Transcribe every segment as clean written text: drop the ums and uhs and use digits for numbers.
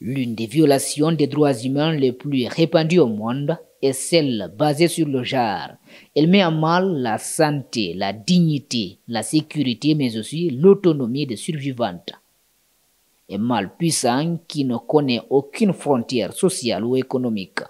L'une des violations des droits humains les plus répandues au monde est celle basée sur le genre. Elle met à mal la santé, la dignité, la sécurité, mais aussi l'autonomie des survivantes. Un mal puissant qui ne connaît aucune frontière sociale ou économique.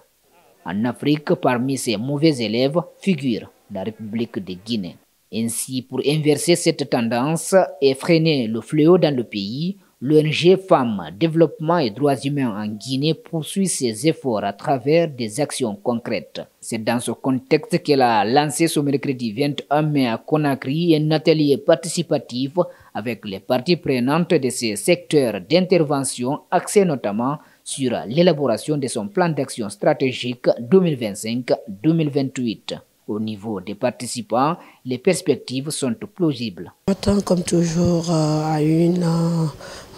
En Afrique, parmi ses mauvais élèves figure la République de Guinée. Ainsi, pour inverser cette tendance et freiner le fléau dans le pays, l'ONG Femmes, Développement et Droits Humains en Guinée poursuit ses efforts à travers des actions concrètes. C'est dans ce contexte qu'elle a lancé ce mercredi 21 mai à Conakry un atelier participatif avec les parties prenantes de ces secteurs d'intervention axés notamment sur l'élaboration de son plan d'action stratégique 2025-2028. Au niveau des participants, les perspectives sont plausibles. On attend comme toujours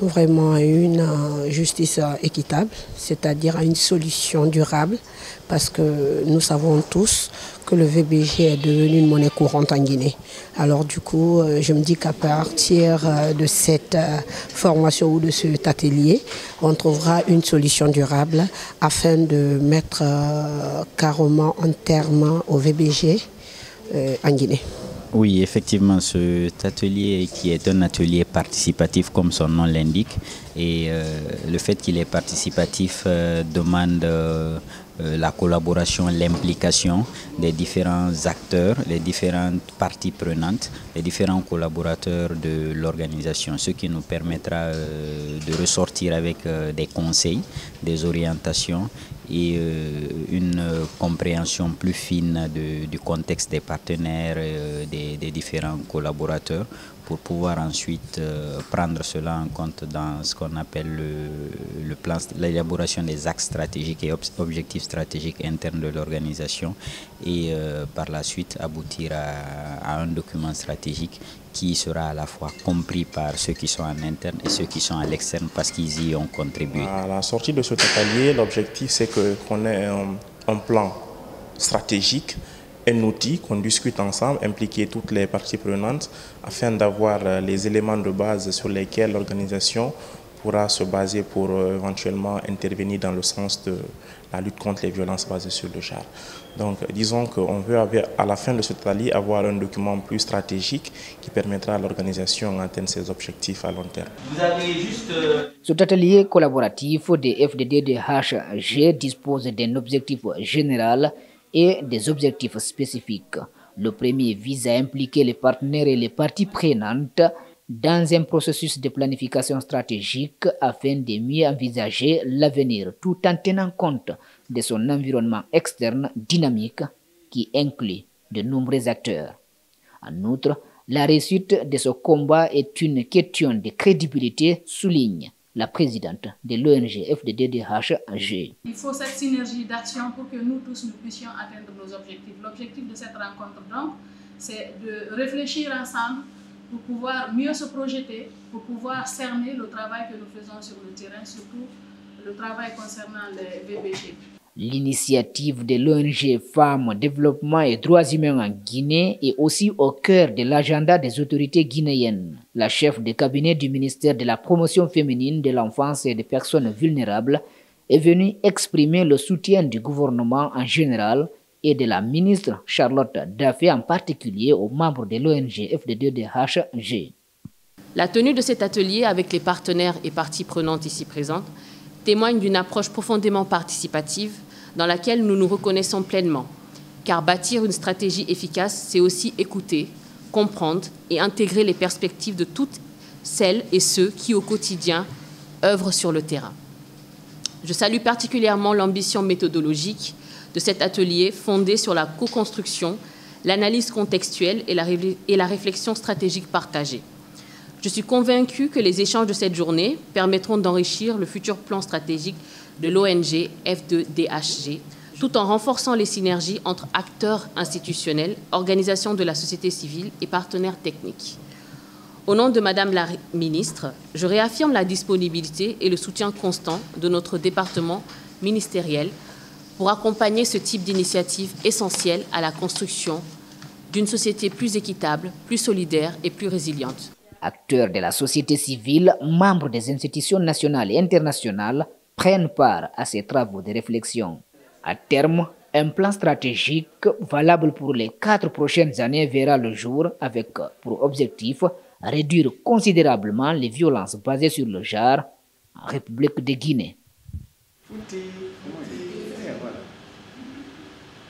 vraiment à une justice équitable, c'est-à-dire à une solution durable, parce que nous savons tous que le VBG est devenu une monnaie courante en Guinée. Alors du coup, je me dis qu'à partir de cette formation ou de cet atelier, on trouvera une solution durable afin de mettre carrément un terme au VBG en Guinée. Oui, effectivement, cet atelier qui est un atelier participatif comme son nom l'indique, et le fait qu'il est participatif demande la collaboration, l'implication des différents acteurs, les différentes parties prenantes, les différents collaborateurs de l'organisation, ce qui nous permettra de ressortir avec des conseils, des orientations et une compréhension plus fine du contexte des partenaires, des différents collaborateurs, pour pouvoir ensuite prendre cela en compte dans ce qu'on appelle le plan, l'élaboration des axes stratégiques et objectifs stratégiques internes de l'organisation, et par la suite aboutir à un document stratégique qui sera à la fois compris par ceux qui sont en interne et ceux qui sont à l'externe parce qu'ils y ont contribué. À la sortie de cet atelier, l'objectif c'est qu'on ait un plan stratégique, un outil qu'on discute ensemble, impliquer toutes les parties prenantes afin d'avoir les éléments de base sur lesquels l'organisation pourra se baser pour éventuellement intervenir dans le sens de la lutte contre les violences basées sur le genre. Donc disons qu'on veut à la fin de cet atelier avoir un document plus stratégique qui permettra à l'organisation d'atteindre ses objectifs à long terme. Vous avez juste... Cet atelier collaboratif des FDDDHG dispose d'un objectif général et des objectifs spécifiques. Le premier vise à impliquer les partenaires et les parties prenantes dans un processus de planification stratégique afin de mieux envisager l'avenir tout en tenant compte de son environnement externe dynamique qui inclut de nombreux acteurs. En outre, la réussite de ce combat est une question de crédibilité, souligne la présidente de l'ONG FDDDHG. Il faut cette synergie d'action pour que nous tous nous puissions atteindre nos objectifs. L'objectif de cette rencontre, donc, c'est de réfléchir ensemble pour pouvoir mieux se projeter, pour pouvoir cerner le travail que nous faisons sur le terrain, surtout le travail concernant les VBG. L'initiative de l'ONG Femmes, Développement et Droits Humains en Guinée est aussi au cœur de l'agenda des autorités guinéennes. La chef de cabinet du ministère de la Promotion féminine, de l'enfance et des personnes vulnérables est venue exprimer le soutien du gouvernement en général et de la ministre Charlotte Daffé en particulier aux membres de l'ONG FDDDHG. La tenue de cet atelier avec les partenaires et parties prenantes ici présentes témoigne d'une approche profondément participative dans laquelle nous nous reconnaissons pleinement. Car bâtir une stratégie efficace, c'est aussi écouter, comprendre et intégrer les perspectives de toutes celles et ceux qui, au quotidien, œuvrent sur le terrain. Je salue particulièrement l'ambition méthodologique de cet atelier fondé sur la co-construction, l'analyse contextuelle et la réflexion stratégique partagée. Je suis convaincue que les échanges de cette journée permettront d'enrichir le futur plan stratégique de l'ONG F2DHG, tout en renforçant les synergies entre acteurs institutionnels, organisations de la société civile et partenaires techniques. Au nom de Madame la ministre, je réaffirme la disponibilité et le soutien constant de notre département ministériel pour accompagner ce type d'initiative essentielle à la construction d'une société plus équitable, plus solidaire et plus résiliente. Acteurs de la société civile, membres des institutions nationales et internationales, prennent part à ces travaux de réflexion. À terme, un plan stratégique valable pour les 4 prochaines années verra le jour avec pour objectif réduire considérablement les violences basées sur le genre en République de Guinée.